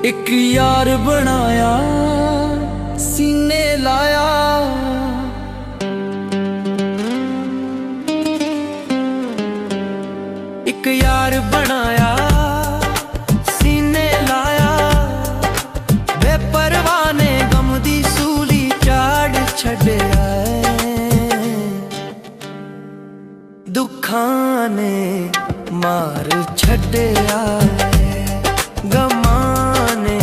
एक यार बनाया सीने लाया, एक यार बनाया सीने लाया, बेपरवाह ने गम दी सूली चाड़ छड्या, दुखां ने मार छड्या, गमां ने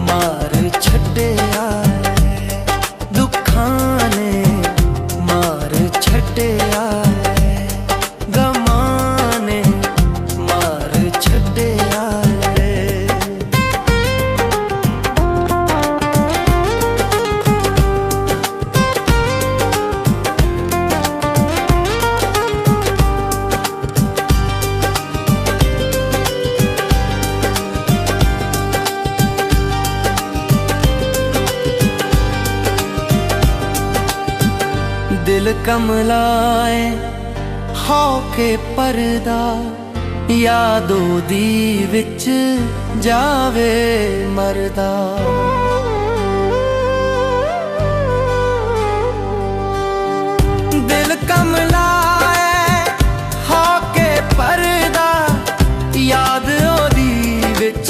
मार छड्या, दुखां ने मार छड्या, गमां ने मार छड्या। दिल कमलाए होके परदा, यादों दी विच जावे मरदा, दिल कमलाए होके परदा, यादों दी विच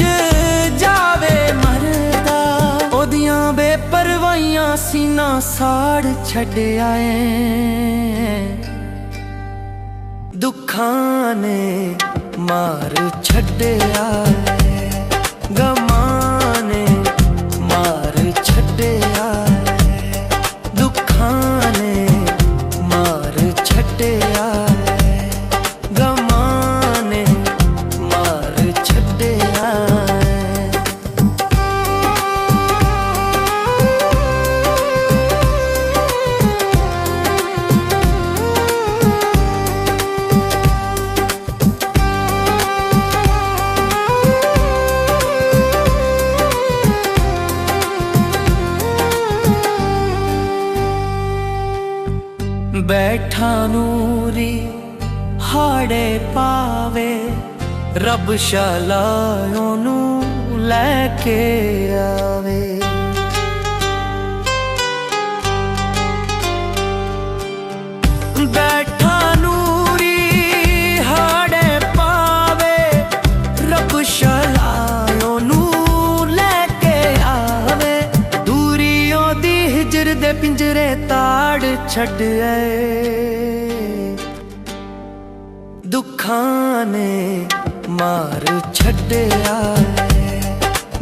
जावे मरदा, ओदियां बेपरवाहियां सीना साड़ छड्या, दुखां ने मार छड्या, गमां ने मार छड्या, दुखां ने मार छड्या, गमां ने मार छड्या। बैठा नूरी हाड़े पावे, रब शाला ओनू लैके आवे, बैठा नूरी हाड़े पावे, रब शाला ओनू लैके आवे, दूरियों दी हिजर दे पिंजरे ताड़ छड्या, दुखां ने मार छड्या,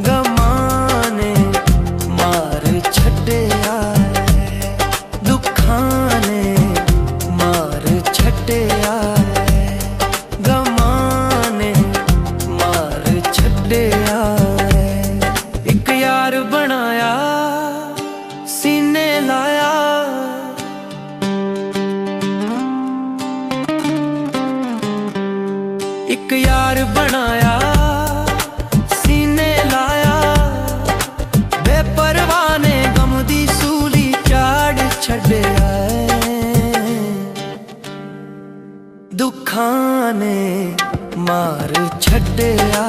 गमां ने मार छड्या, दुखां ने मार छड्या, गमां ने मार छड्या। एक यार बनाया सीने लाया, एक यार बनाया सीने लाया, बेपरवाह ने गम दी सूली चाड़ छड्या, दुखां ने मार छड्या।